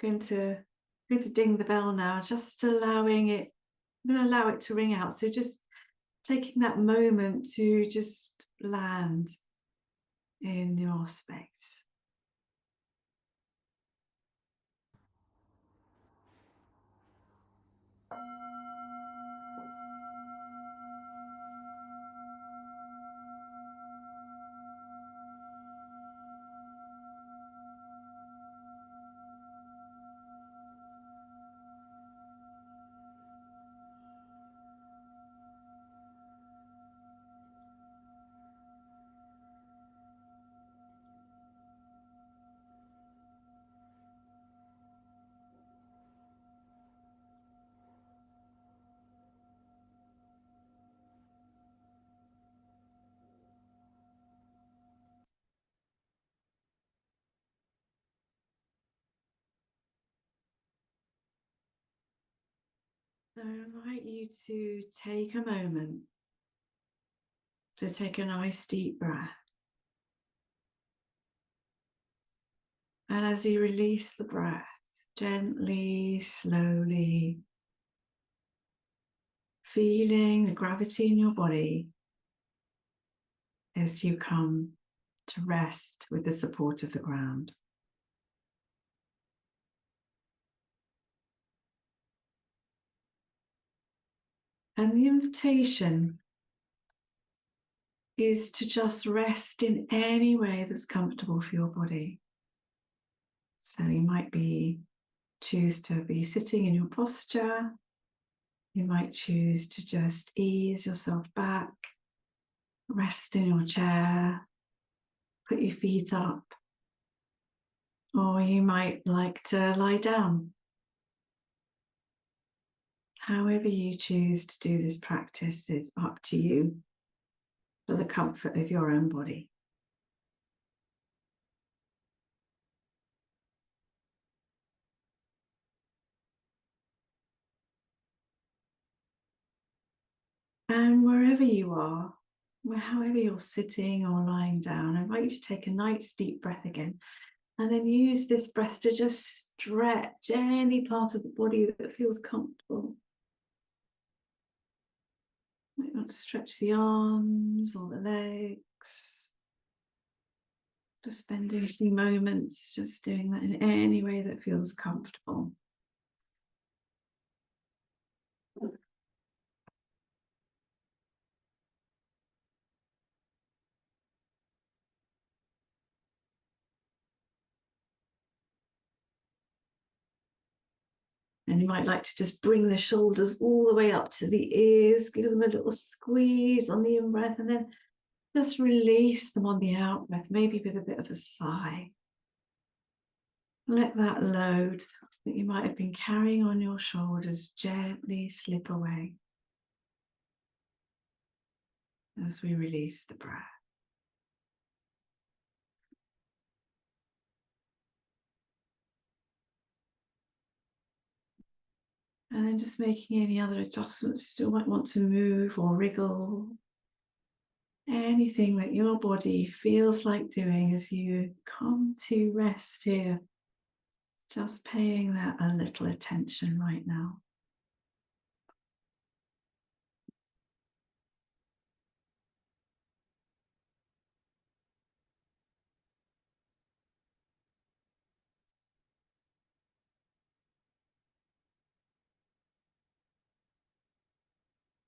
Going to ding the bell now, just allowing it. I'm going to allow it to ring out. So just taking that moment to just land in your space. So I invite you to take a moment to take a nice deep breath. And as you release the breath, gently, slowly, feeling the gravity in your body as you come to rest with the support of the ground. And the invitation is to just rest in any way that's comfortable for your body. So you might choose to be sitting in your posture. You might choose to just ease yourself back, rest in your chair, put your feet up, or you might like to lie down. However you choose to do this practice is up to you for the comfort of your own body. And wherever you are, however you're sitting or lying down, I invite you to take a nice deep breath again. And then use this breath to just stretch any part of the body that feels comfortable. You might want to stretch the arms or the legs. Just spending a few moments just doing that in any way that feels comfortable. And you might like to just bring the shoulders all the way up to the ears, give them a little squeeze on the in-breath, and then just release them on the out-breath, maybe with a bit of a sigh. Let that load that you might have been carrying on your shoulders gently slip away as we release the breath. And then just making any other adjustments. You still might want to move or wriggle. Anything that your body feels like doing as you come to rest here. Just paying that a little attention right now.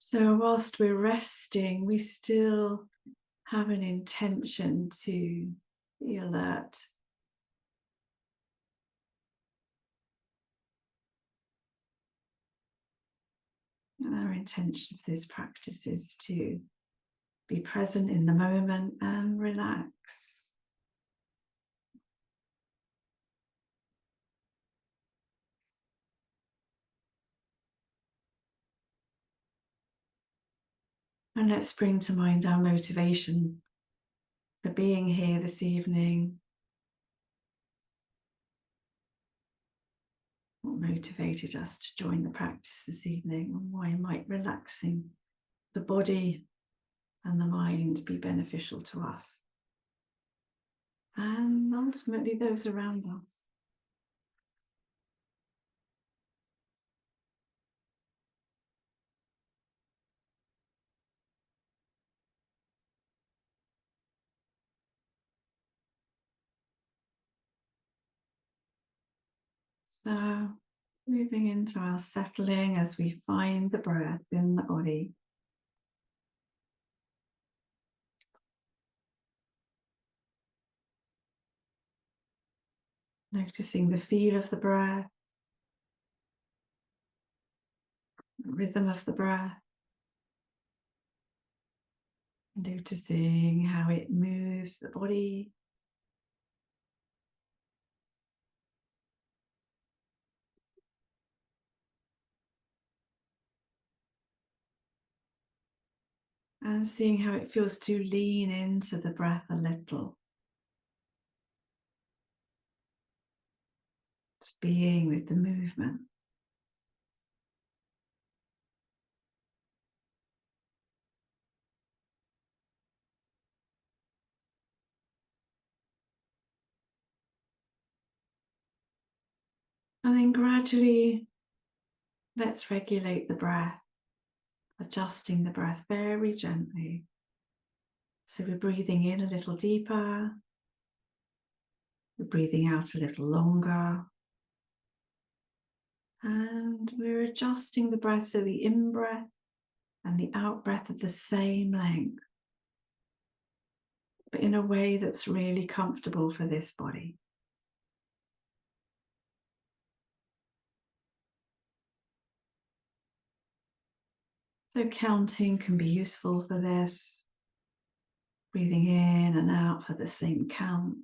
So whilst we're resting, we still have an intention to be alert. And our intention for this practice is to be present in the moment and relax. And let's bring to mind our motivation for being here this evening. What motivated us to join the practice this evening, and why might relaxing the body and the mind be beneficial to us and ultimately those around us. So, moving into our settling as we find the breath in the body. Noticing the feel of the breath, the rhythm of the breath. Noticing how it moves the body. And seeing how it feels to lean into the breath a little. Just being with the movement. And then gradually, let's regulate the breath, adjusting the breath very gently. So we're breathing in a little deeper, we're breathing out a little longer, and we're adjusting the breath so the in-breath and the out-breath are the same length, but in a way that's really comfortable for this body. So counting can be useful for this, breathing in and out for the same count.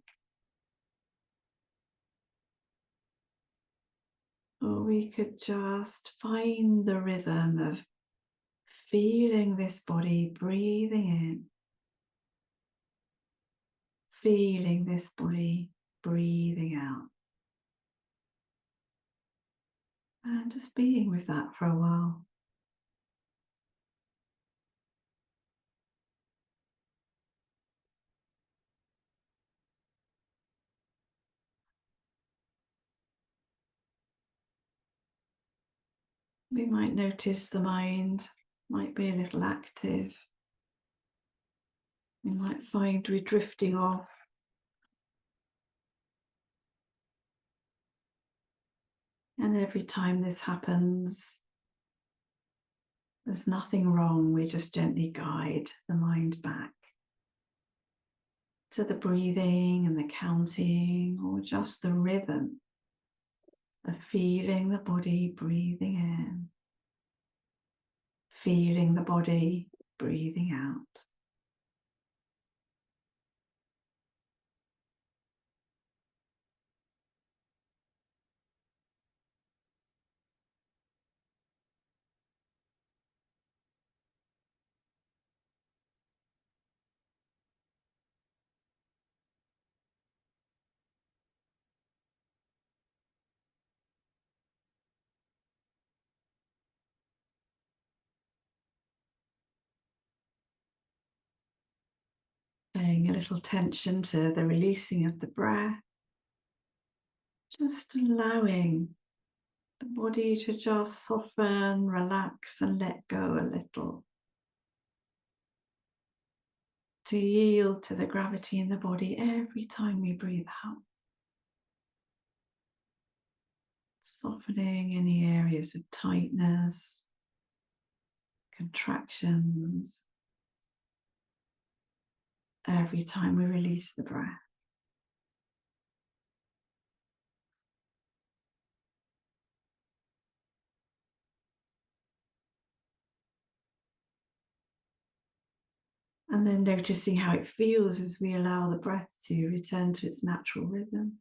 Or we could just find the rhythm of feeling this body breathing in, feeling this body breathing out, and just being with that for a while. We might notice the mind might be a little active. We might find we're drifting off. And every time this happens, there's nothing wrong. We just gently guide the mind back to the breathing and the counting, or just the rhythm of feeling the body breathing in, feeling the body breathing out. Paying a little attention to the releasing of the breath, just allowing the body to just soften, relax, and let go a little. To yield to the gravity in the body every time we breathe out. Softening any areas of tightness, contractions, every time we release the breath. And then noticing how it feels as we allow the breath to return to its natural rhythm.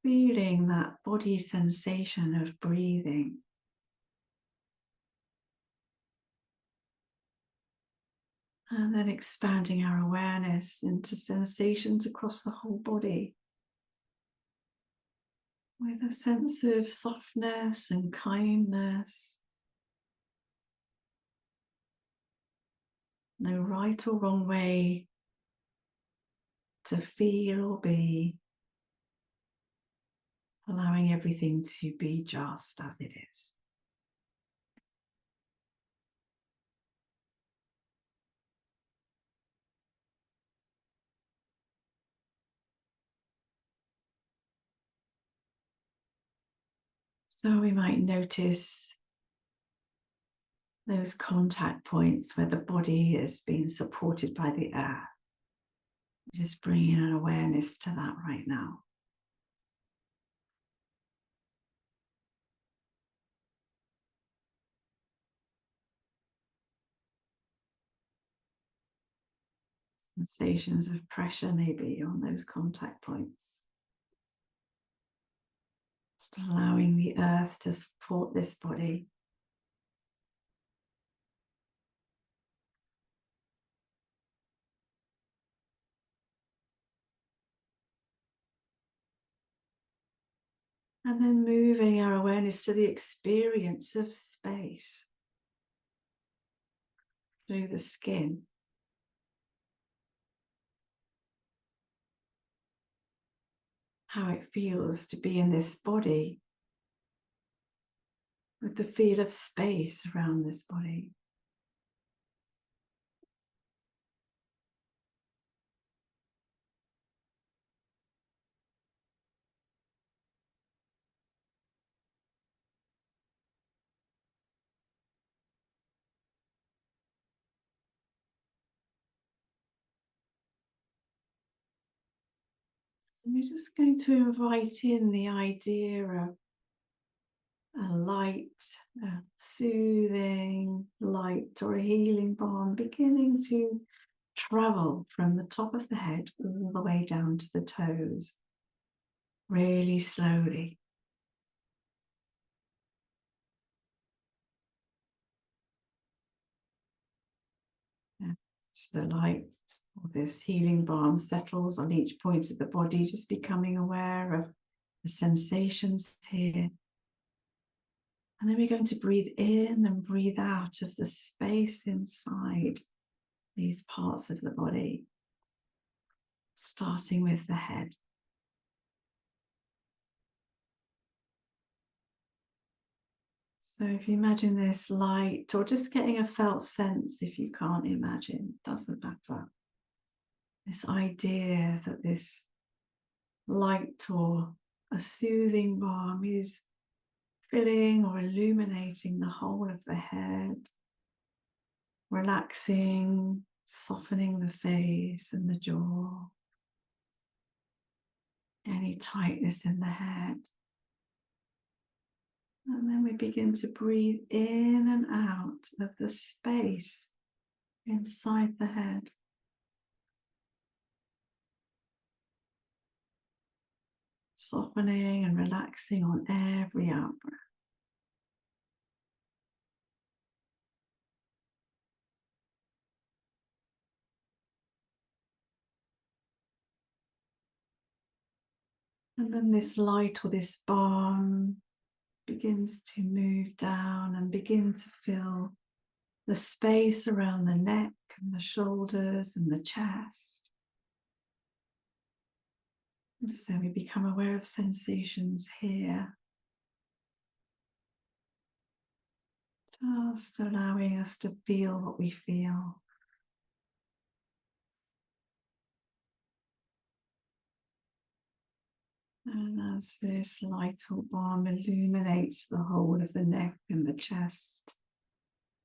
Feeling that body sensation of breathing. And then expanding our awareness into sensations across the whole body, with a sense of softness and kindness. No right or wrong way to feel or be, allowing everything to be just as it is. So we might notice those contact points where the body is being supported by the earth. Just bringing an awareness to that right now. Sensations of pressure maybe on those contact points. Just allowing the earth to support this body. And then moving our awareness to the experience of space through the skin. How it feels to be in this body with the feel of space around this body. And we're just going to invite in the idea of a light, a soothing light or a healing balm beginning to travel from the top of the head all the way down to the toes, really slowly. As the light or this healing balm settles on each point of the body, just becoming aware of the sensations here. And then we're going to breathe in and breathe out of the space inside these parts of the body, starting with the head. So if you imagine this light, or just getting a felt sense if you can't imagine, doesn't matter. This idea that this light or a soothing balm is filling or illuminating the whole of the head, relaxing, softening the face and the jaw, any tightness in the head. And then we begin to breathe in and out of the space inside the head. Softening and relaxing on every out breath. And then this light or this balm begins to move down and begin to fill the space around the neck and the shoulders and the chest. And so we become aware of sensations here. Just allowing us to feel what we feel. And as this light or balm illuminates the whole of the neck and the chest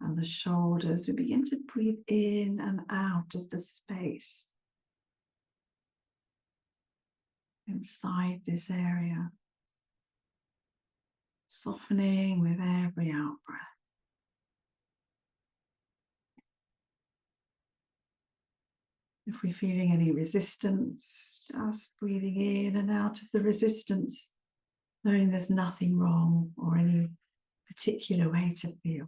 and the shoulders, we begin to breathe in and out of the space inside this area, softening with every out breath. If we're feeling any resistance, just breathing in and out of the resistance, knowing there's nothing wrong or any particular way to feel.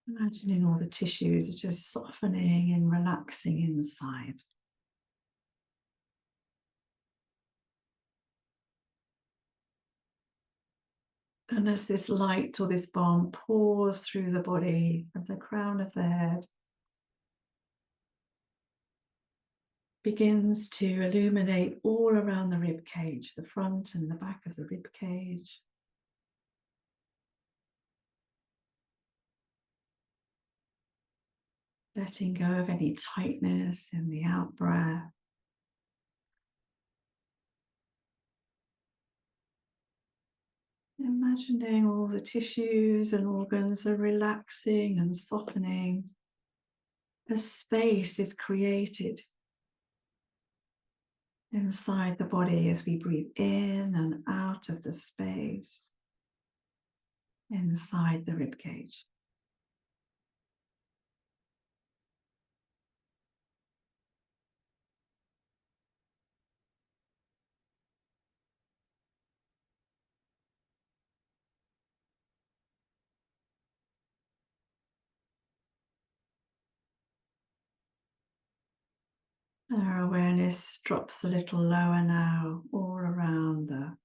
Imagining all the tissues are just softening and relaxing inside. And as this light or this balm pours through the body from the crown of the head, begins to illuminate all around the rib cage, the front and the back of the rib cage. letting go of any tightness in the out breath. Imagining all the tissues and organs are relaxing and softening. A space is created inside the body as we breathe in and out of the space inside the rib cage. Our awareness drops a little lower now, all around the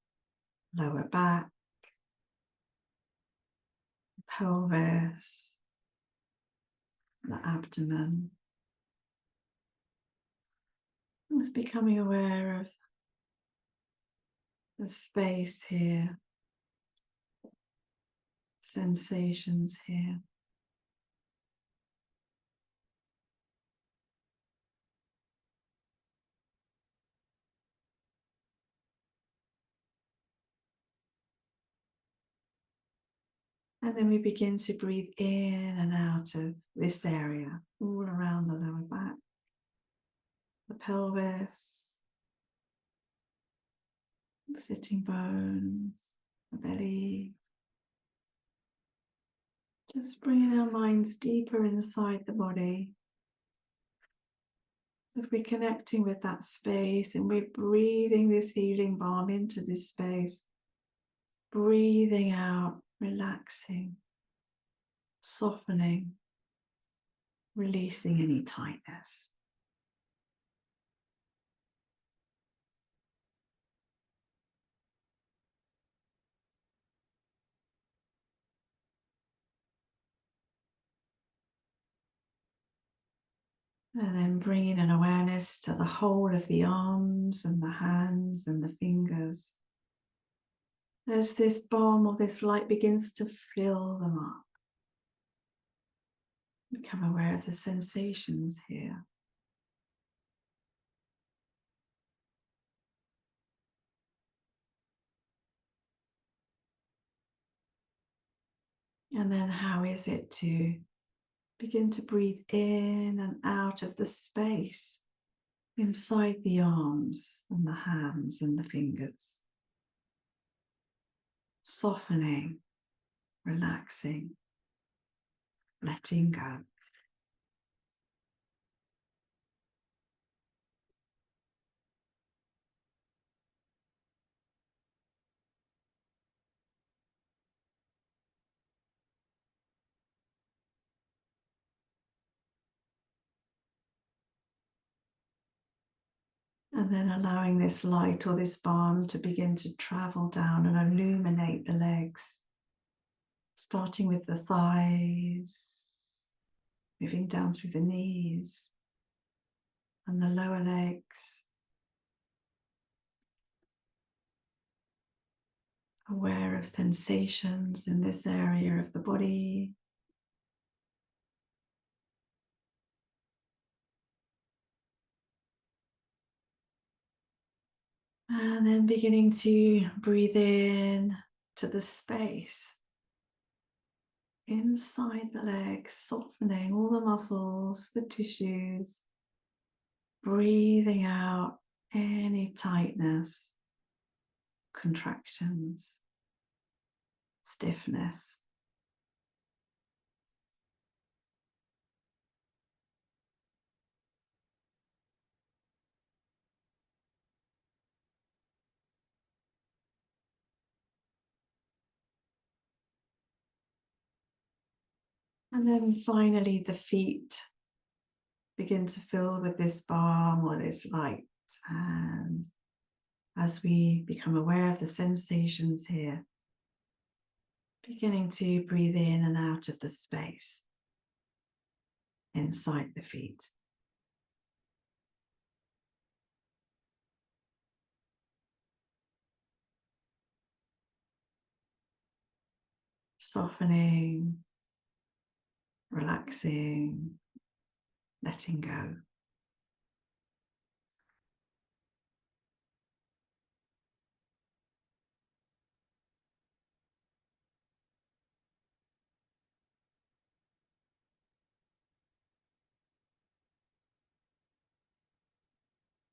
lower back, pelvis, the abdomen. Just becoming aware of the space here, sensations here. And then we begin to breathe in and out of this area, all around the lower back, the pelvis, the sitting bones, the belly. Just bringing our minds deeper inside the body. So if we're connecting with that space and we're breathing this healing balm into this space, breathing out, relaxing, softening, releasing any tightness. And then bringing an awareness to the whole of the arms and the hands and the fingers. As this balm or this light begins to fill them up. Become aware of the sensations here. And then how is it to begin to breathe in and out of the space inside the arms and the hands and the fingers. Softening, relaxing, letting go. And then allowing this light or this balm to begin to travel down and illuminate the legs. Starting with the thighs, moving down through the knees and the lower legs. Aware of sensations in this area of the body. And then beginning to breathe in to the space inside the legs, softening all the muscles, the tissues, breathing out any tightness, contractions, stiffness. And then finally the feet begin to fill with this balm or this light. And as we become aware of the sensations here, beginning to breathe in and out of the space inside the feet. Softening, relaxing, letting go.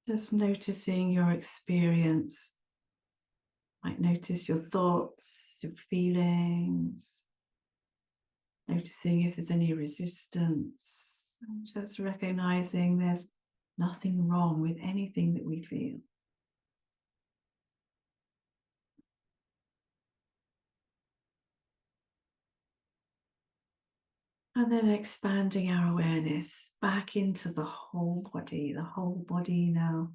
Just noticing your experience. Might notice your thoughts, your feelings, noticing if there's any resistance, and just recognizing there's nothing wrong with anything that we feel. And then expanding our awareness back into the whole body now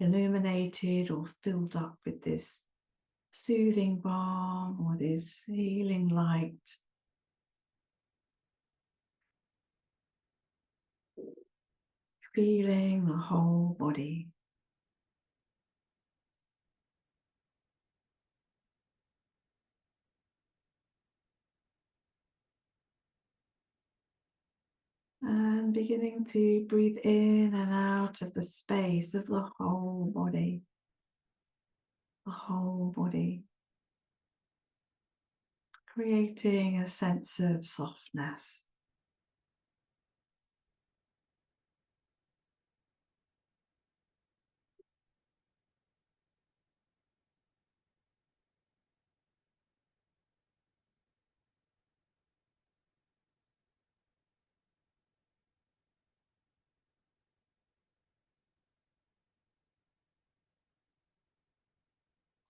illuminated or filled up with this soothing balm or this healing light. Feeling the whole body. And beginning to breathe in and out of the space of the whole body. The whole body. Creating a sense of softness.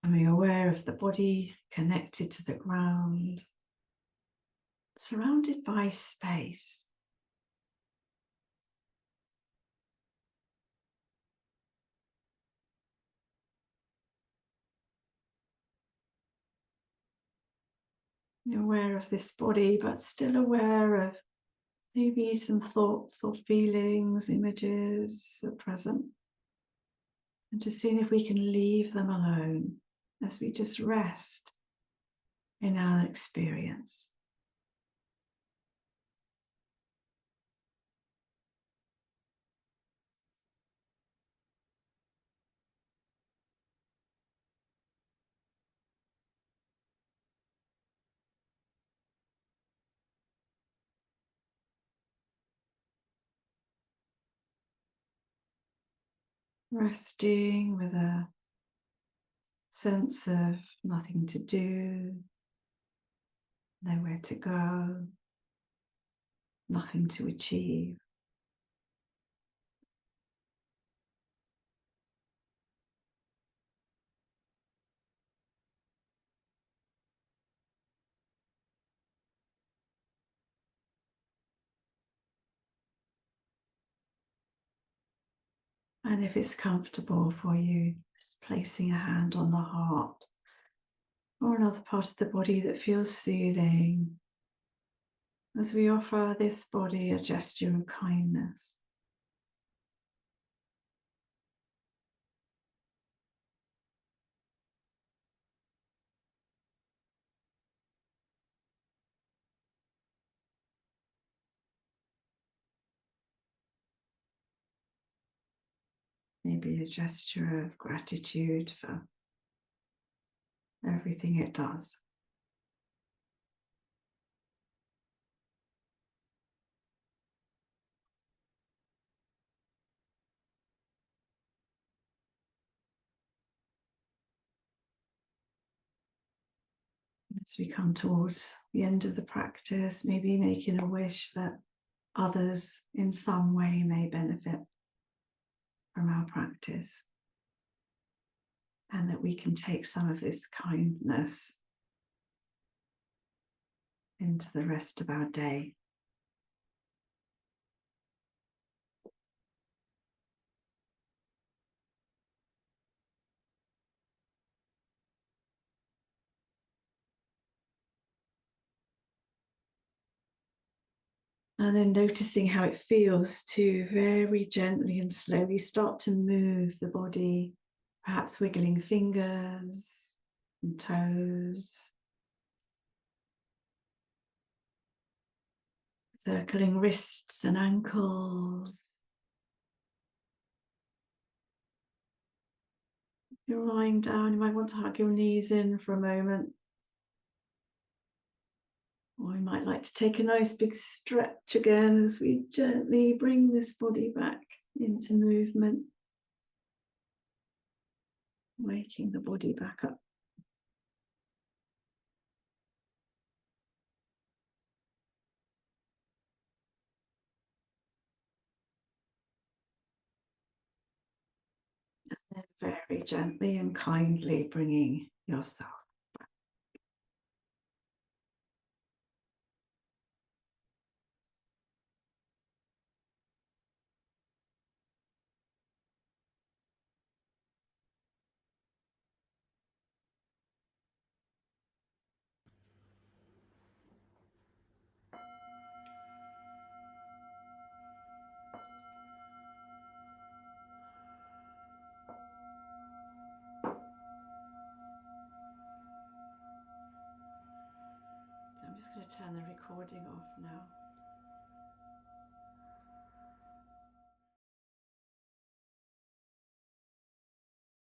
Becoming aware of the body connected to the ground, surrounded by space. You're aware of this body, but still aware of maybe some thoughts or feelings, images are present. And just seeing if we can leave them alone as we just rest in our experience. Resting with a sense of nothing to do, nowhere to go, nothing to achieve. And if it's comfortable for you, just placing a hand on the heart or another part of the body that feels soothing, as we offer this body a gesture of kindness. Maybe a gesture of gratitude for everything it does. As we come towards the end of the practice, maybe making a wish that others in some way may benefit from our practice, and that we can take some of this kindness into the rest of our day. And then noticing how it feels to very gently and slowly start to move the body, perhaps wiggling fingers and toes. Circling wrists and ankles. If you're lying down, you might want to hug your knees in for a moment. Or you might like to take a nice big stretch again as we gently bring this body back into movement. Waking the body back up. And then very gently and kindly bringing yourself back. So I'm just going to turn the recording off now.